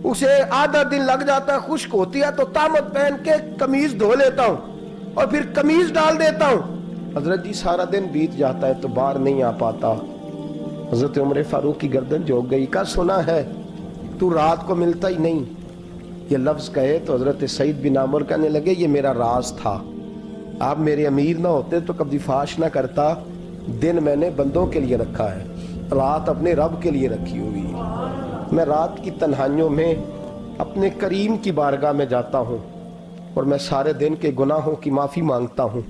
اسے آدھا دن لگ جاتا ہے, خشک ہوتی ہے تو تامد پہن کے قمیض دھو لیتا ہوں اور پھر قمیض ڈال دیتا ہوں. حضرت جی سارا دن بیت جاتا ہے تو باہر نہیں آ پاتا. حضرت عمر فاروق کی گردن جھک گئی. کا سنا ہے تو رات کو ملتا ہی نہیں. یہ لفظ کہے تو حضرت سعید بن عامر کہنے لگے یہ میرا راز تھا, آپ میرے امیر نہ ہوتے تو کبھی فاش نہ کرتا. دن میں نے بندوں کے لیے رکھا ہے, رات اپنے رب کے لیے رکھی ہوئی ہے. میں رات کی تنہائیوں میں اپنے کریم کی بارگاہ میں جاتا ہوں اور میں سارے دن کے گناہوں کی معافی مانگتا ہوں.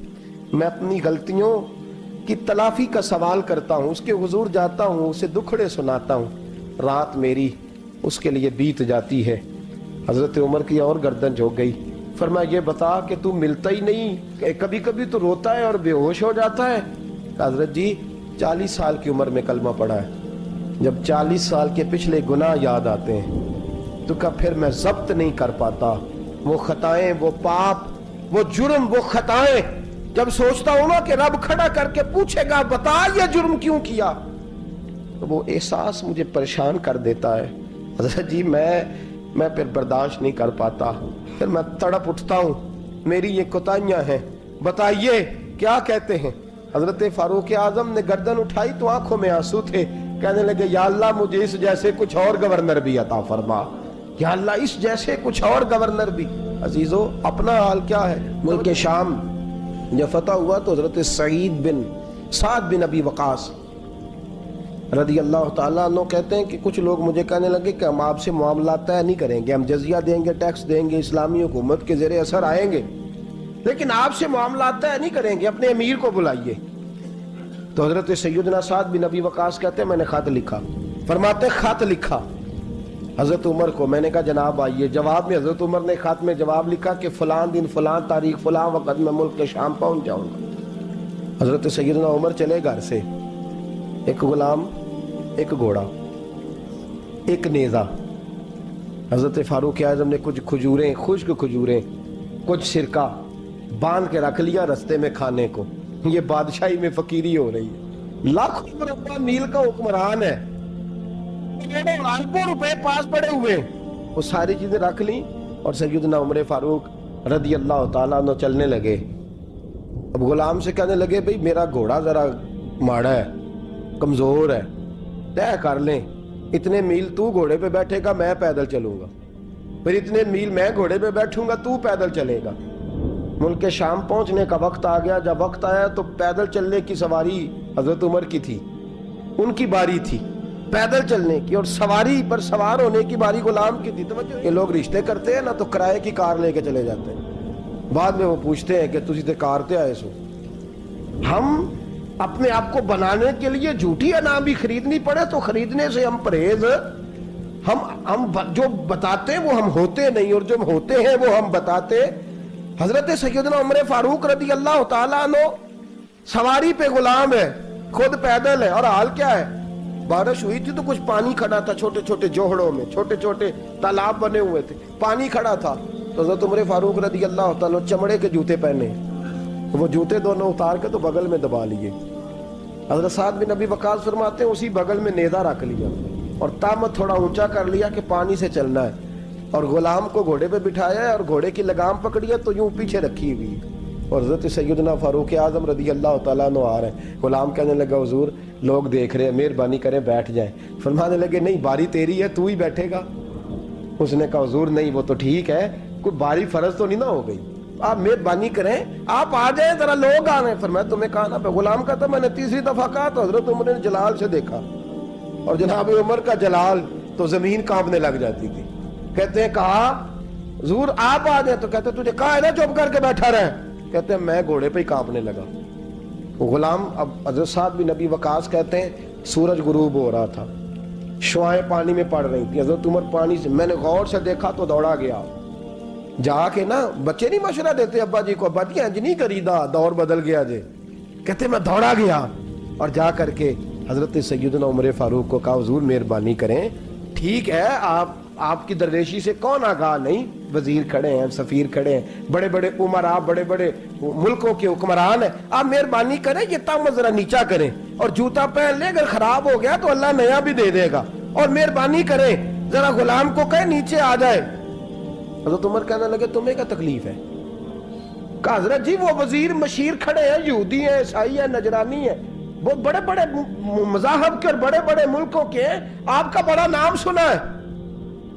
میں اپنی غلطیوں کی تلافی کا سوال کرتا ہوں, اس کے حضور جاتا ہوں, اسے دکھڑے سناتا ہوں. رات میری اس کے لیے بیت جاتی ہے. حضرت عمر کی اور گردن جھک گئی. فرمایا یہ بتا کہ تو ملتا ہی نہیں, کبھی کبھی تو روتا ہے اور بے ہوش ہو جاتا ہے. حضرت جی 40 سال کی عمر میں کلمہ پڑھا ہے, جب 40 سال کے پچھلے گناہ یاد آتے ہیں تو کہا پھر میں ضبط نہیں کر پاتا. وہ خطائیں, وہ پاپ, وہ جرم, وہ خطائیں جب سوچتا ہوں نا کہ رب کھڑا کر کے پوچھے گا بتا یہ جرم کیوں کیا, تو وہ احساس مجھے پریشان کر دیتا ہے. حضرت جی میں پھر برداشت نہیں کر پاتا, پھر میں تڑپ اٹھتا ہوں, میری یہ کوتاہیاں ہیں, بتائیے کیا کہتے ہیں. حضرت فاروق اعظم نے گردن اٹھائی تو آنکھوں میں آنسو تھے. کہنے لگے یا اللہ مجھے اس جیسے کچھ اور گورنر بھی عطا فرما, یا اللہ اس جیسے کچھ اور گورنر بھی. عزیزو اپنا حال کیا ہے. ملک شام جب فتح ہوا تو حضرت سعد بن ابی وقاص رضی اللہ تعالیٰ عنہ کہتے ہیں کہ کچھ لوگ مجھے کہنے لگے کہ ہم آپ سے معاملات طے نہیں کریں گے, ہم جزیہ دیں گے, ٹیکس دیں گے, اسلامی حکومت کے زیر اثر آئیں گے, لیکن آپ سے معاملات طے نہیں کریں گے, اپنے امیر کو بلائیے. تو حضرت سیدنا سعد بن ابی وقاص کہتے ہیں میں نے خط لکھا. فرماتے خط لکھا حضرت عمر کو. میں نے کہا جناب آئیے. جواب میں حضرت عمر نے خط میں جواب لکھا کہ فلان دن فلان تاریخ فلان وقت میں ملک کے شام پہنچ جاؤں گا. حضرت سیدنا عمر چلے گھر سے, ایک غلام, ایک گھوڑا, ایک نیزہ. حضرت فاروق اعظم نے کچھ کھجوریں, خشک کھجوریں, کچھ سرکہ باندھ کے رکھ لیا رستے میں کھانے کو. یہ بادشاہی میں فقیری ہو رہی ہے. لاکھوں مربع میل کا حکمران ہے, لاکھوں روپے پاس پڑے ہوئے, وہ ساری چیزیں رکھ لی اور سیدنا عمر فاروق رضی اللہ تعالیٰ عنہ چلنے لگے. اب غلام سے کہنے لگے بھئی میرا گھوڑا ذرا ماڑا ہے, کمزور ہے, طے کر لیں, اتنے میل تو گھوڑے پہ بیٹھے گا, میں پیدل چلوں گا, پھر اتنے میل میں گھوڑے پہ بیٹھوں گا, تو پیدل چلے گا. ملک شام پہنچنے کا وقت آ گیا. جب وقت آیا تو پیدل چلنے کی سواری حضرت عمر کی تھی, ان کی باری تھی. پیدل چلنے کی اور سواری پر سوار ہونے کی باری غلام کی تھی. توجہ, یہ لوگ رشتے کرتے ہیں نا تو کرائے کی کار لے کے چلے جاتے ہیں, بعد میں وہ پوچھتے ہیں کہ تسی تے کار تے آئے سو. ہم اپنے آپ کو بنانے کے لیے جھوٹی انا بھی خریدنی پڑے تو خریدنے سے ہم پرہیز, ہم جو بتاتے ہیں وہ ہم ہوتے نہیں, اور جو ہم ہوتے ہیں وہ ہم بتاتے. حضرت سیدنا عمر فاروق رضی اللہ تعالیٰ عنہ سواری پہ غلام ہے, خود پیدل ہے, اور حال کیا ہے, بارش ہوئی تھی تو کچھ پانی کھڑا تھا چھوٹے چھوٹے جوہڑوں میں, چھوٹے چھوٹے تالاب بنے ہوئے تھے, پانی کھڑا تھا. تو حضرت عمر فاروق رضی اللہ تعالیٰ چمڑے کے جوتے پہنے, وہ جوتے دونوں اتار کے تو بغل میں دبا لیے. حضرت سعد بن ابی وقاص فرماتے ہیں اسی بغل میں نیزہ رکھ لیا اور تامت تھوڑا اونچا کر لیا کہ پانی سے چلنا ہے, اور غلام کو گھوڑے پہ بٹھایا ہے اور گھوڑے کی لگام پکڑی ہے تو یوں پیچھے رکھی ہوئی, اور حضرت سیدنا فاروق اعظم رضی اللہ تعالیٰ عنہ آ رہے ہیں. غلام کہنے لگا حضور لوگ دیکھ رہے ہیں, مہربانی کریں بیٹھ جائیں. فرمانے لگے نہیں باری تیری ہے, تو ہی بیٹھے گا. اس نے کہا حضور نہیں وہ تو ٹھیک ہے, کوئی باری فرض تو نہیں نہ ہو گئی, آپ مہربانی کریں آپ آ جائیں, ذرا لوگ آ رہے ہیں. فرمایا تمہیں کہا نا. غلام کہتا میں نے تیسری دفعہ کہا تو حضرت عمر نے جلال سے دیکھا, اور جناب عمر کا جلال تو زمین کانپنے لگ جاتی تھی. کہتے ہیں کہا حضور آپ آ جائیں, تو کہتے ہیں تجھے کہا ہے نا چپ کر کے بیٹھا رہے. کہتے ہیں میں گھوڑے پہ ہی کانپنے لگا. غلام, اب حضرت سعد بن ابی وقاص کہتے ہیں سورج غروب ہو رہا تھا, شعائیں پانی میں پڑ رہی تھی. حضرت عمر پانی سے, میں نے غور سے دیکھا تو دوڑا گیا. جا کے نا بچے نہیں مشورہ دیتے ابا جی کو, ابا جی انج نہیں کریدا, دور بدل گیا جے. کہتے میں دوڑا گیا اور جا کر کے حضرت سیدنا عمر فاروق کو کہا حضور مہربانی کریں, ٹھیک ہے آپ کی درویشی سے کون آگاہ نہیں, وزیر کھڑے ہیں, سفیر کھڑے ہیں, بڑے بڑے عمرا, بڑے بڑے ملکوں کے حکمران ہیں, آپ مہربانی کریں یہ تامت ذرا نیچا کریں اور جوتا پہن لیں, اگر خراب ہو گیا تو اللہ نیا بھی دے دے گا, اور مہربانی کریں ذرا غلام کو کہیں نیچے آ جائے. حضرت عمر کہنے لگے تمہیں کیا تکلیف ہے؟ کہا حضرت جی وہ وزیر مشیر کھڑے ہیں, یہودی ہیں, عیسائی ہیں, نجرانی ہیں, بہت بڑے بڑے مذاہب کے اور بڑے بڑے ملکوں کے ہیں, آپ کا بڑا نام سنا ہے.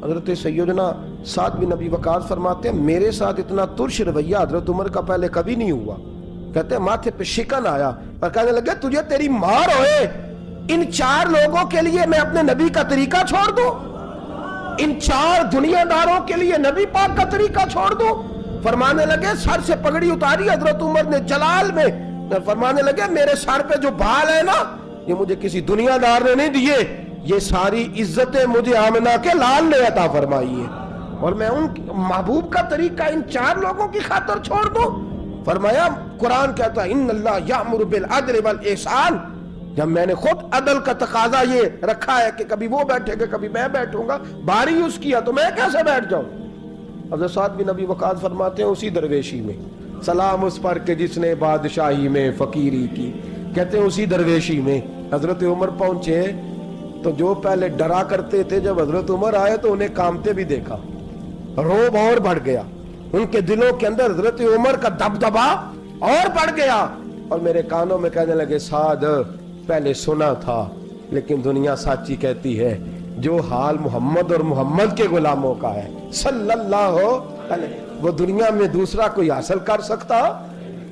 حضرت سیدنا سعد بن ابی وقاص فرماتے ہیں میرے ساتھ اتنا ترش رویہ حضرت عمر کا پہلے کبھی نہیں ہوا. کہتے ہیں ماتھے پہ شکن آیا اور کہنے لگے تجھے تیری مار ہوئے, ان 4 لوگوں کے لیے میں اپنے نبی کا طریقہ چھوڑ دوں, ان 4 دنیا داروں کے لیے نبی پاک کا طریقہ چھوڑ دوں. فرمانے لگے سر سے پگڑی اتاری حضرت عمر نے جلال میں, فرمانے لگے میرے سر پہ جو بال ہے نا یہ مجھے کسی دنیا دار نے نہیں دیے, یہ ساری عزتیں مجھے آمنہ کے لال نے عطا فرمائی ہے, اور میں ان محبوب کا طریقہ ان 4 لوگوں کی خاطر چھوڑ دوں. فرمایا قرآن کہتا ہے ان اللہ یامر بالعدل والاحسان, جب میں نے خود عدل کا تقاضا یہ رکھا ہے کہ کبھی وہ بیٹھے گا کبھی میں بیٹھوں گا, باری اس کیا تو میں کیسے بیٹھ جاؤں. حضرت سعد بن ابی وقاص فرماتے ہیں اسی درویشی میں سلام اس پر کہ جس نے بادشاہی میں فقیری کی. کہتے ہیں اسی درویشی میں حضرت عمر پہنچے تو جو پہلے ڈرا کرتے تھے جب حضرت عمر آئے تو انہیں کامتے بھی دیکھا, روب اور بڑھ گیا, ان کے دلوں کے اندر حضرت عمر کا دبدبا اور بڑھ گیا, اور میرے کانوں میں کہنے لگے سعد پہلے سنا تھا لیکن دنیا سچی کہتی ہے جو حال محمد اور محمد کے غلاموں کا ہے صلی اللہ علیہ, وہ دنیا میں دوسرا کوئی حاصل کر سکتا.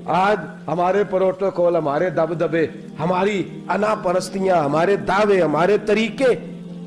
آج ہمارے پروٹوکول, ہمارے دبدبے, ہماری انا پرستیاں, ہمارے دعوے, ہمارے طریقے,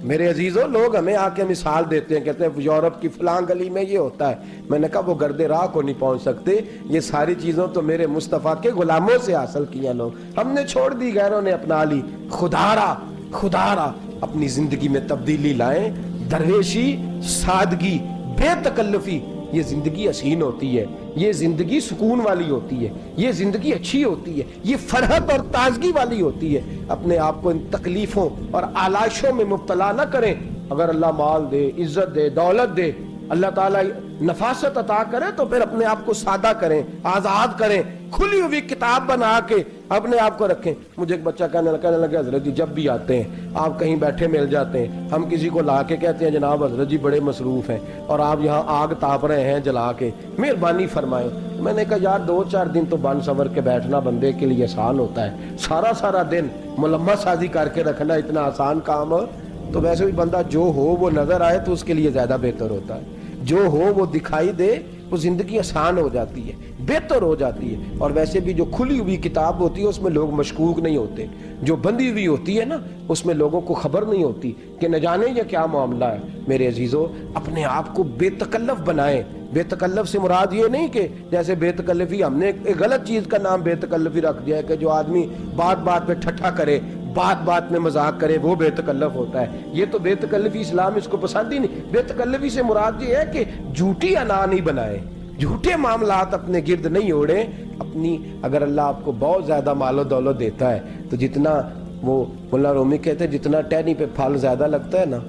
میرے عزیزوں لوگ ہمیں آ کے مثال دیتے ہیں, کہتے ہیں یورپ کی فلاں گلی میں یہ ہوتا ہے. میں نے کہا وہ گرد راہ کو نہیں پہنچ سکتے, یہ ساری چیزوں تو میرے مصطفیٰ کے غلاموں سے حاصل کیا لوگ, ہم نے چھوڑ دی, غیروں نے اپنا لی. خدارا اپنی زندگی میں تبدیلی لائیں. درویشی, سادگی, بے تکلفی, یہ زندگی حسین ہوتی ہے, یہ زندگی سکون والی ہوتی ہے, یہ زندگی اچھی ہوتی ہے, یہ فرحت اور تازگی والی ہوتی ہے. اپنے آپ کو ان تکلیفوں اور آلائشوں میں مبتلا نہ کریں. اگر اللہ مال دے, عزت دے, دولت دے, اللہ تعالیٰ نفاست عطا کرے تو پھر اپنے آپ کو سادہ کریں, آزاد کریں, کھلی ہوئی کتاب بنا کے اپنے آپ کو رکھیں. مجھے ایک بچہ کہنے لگا حضرت جی جب بھی آتے ہیں آپ کہیں بیٹھے مل جاتے ہیں, ہم کسی کو لا کے کہتے ہیں جناب حضرت جی بڑے مصروف ہیں اور آپ یہاں آگ تاپ رہے ہیں جلا کے, مہربانی فرمائیں. میں نے کہا یار 2-4 دن تو بن سور کے بیٹھنا بندے کے لیے آسان ہوتا ہے, سارا دن ملمت سازی کر کے رکھنا اتنا آسان کام ہو تو ویسے بھی بندہ جو ہو وہ نظر آئے تو اس کے لیے زیادہ بہتر ہوتا ہے, جو ہو وہ دکھائی دے وہ زندگی آسان ہو جاتی ہے، بہتر ہو جاتی ہے. اور ویسے بھی جو کھلی ہوئی کتاب ہوتی ہے اس میں لوگ مشکوک نہیں ہوتے، جو بندی ہوئی ہوتی ہے نا اس میں لوگوں کو خبر نہیں ہوتی کہ نہ جانے یہ کیا معاملہ ہے. میرے عزیزو، اپنے آپ کو بے تکلف بنائیں. بے تکلف سے مراد یہ نہیں کہ جیسے بے تکلفی ہم نے ایک غلط چیز کا نام بے تکلفی رکھ دیا ہے کہ جو آدمی بات بات پہ ٹھٹھا کرے، بات بات میں مذاق کرے، وہ بے تکلف ہوتا ہے. یہ تو بے تکلفی اسلام اس کو پسند ہی نہیں. بے تکلفی سے مراد یہ ہے کہ جھوٹی انا نہیں بنائے، جھوٹے معاملات اپنے گرد نہیں اوڑے. اپنی اگر اللہ آپ کو بہت زیادہ مال و دولت دیتا ہے تو جتنا وہ مولانا رومی کہتے ہیں جتنا ٹہنی پہ پھل زیادہ لگتا ہے نا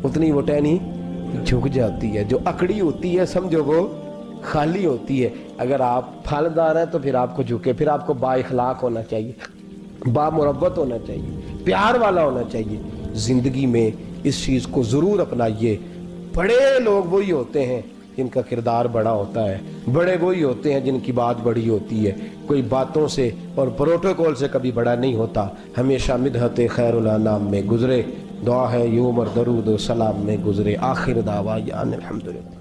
اتنی وہ ٹہنی جھک جاتی ہے. جو اکڑی ہوتی ہے سمجھو وہ خالی ہوتی ہے. اگر آپ پھلدار ہیں تو پھر آپ کو جھکے، پھر آپ کو با اخلاق ہونا چاہیے، با مربت ہونا چاہیے، پیار والا ہونا چاہیے. زندگی میں اس چیز کو ضرور اپنائیے. بڑے لوگ وہی ہوتے ہیں جن کا کردار بڑا ہوتا ہے، بڑے وہی ہوتے ہیں جن کی بات بڑی ہوتی ہے. کوئی باتوں سے اور پروٹوکول سے کبھی بڑا نہیں ہوتا. ہمیشہ مدحت خیر الانام میں گزرے، دعا ہے یوم اور درود و سلام میں گزرے. آخر دعوان الحمدللہ.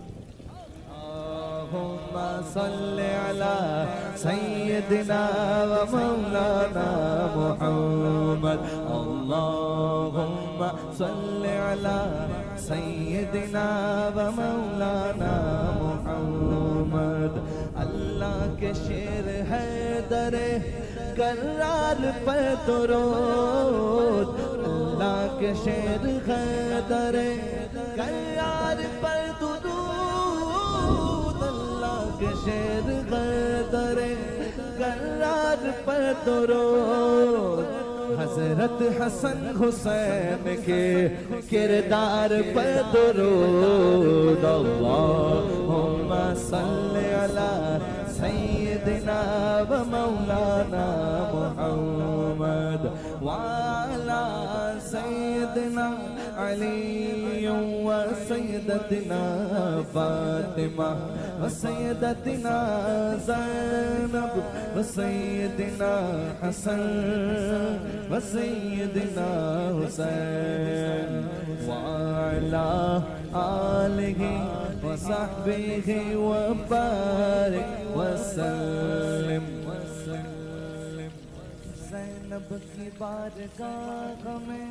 اللهم صل على سيدنا ومولانا محمد. اللهم صل على سيدنا ومولانا محمد. اللہ کے شیر ہے در کرار پر درود، اللہ کے شیر ہے در کرار پر درود، کے شیر غدر کرار پر درود. حضرت حسن حسین کے کردار پر درود. اللہم صل علی سیدنا و مولانا محمد وعلی سیدنا علی و سیدتنا فاطمہ و سیدتنا زینب و سیدنا حسن و سیدنا حسین وعلی آلہ و صحبہ و بارک وسلم. زینب کی بارگاہ میں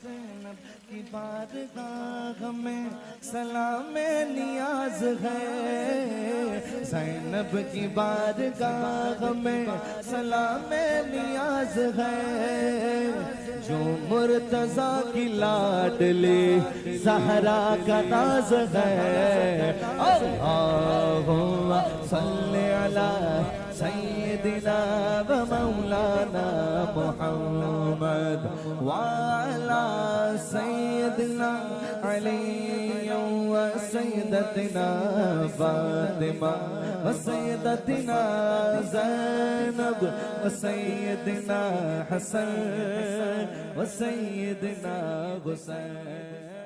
زینب کی بارگاہ میں سلام نیاز ہے. زینب کی بارگاہ میں سلام نیاز ہے. جو مرتضیٰ کی لاڈلی زہرا کا ناز ہے. اللہم صلی علی سیدنا و مولانا محمد وعلی سیدنا علی و سیدتنا فاطمہ و سیدتنا زینب و سیدنا حسن و سیدنا حسین.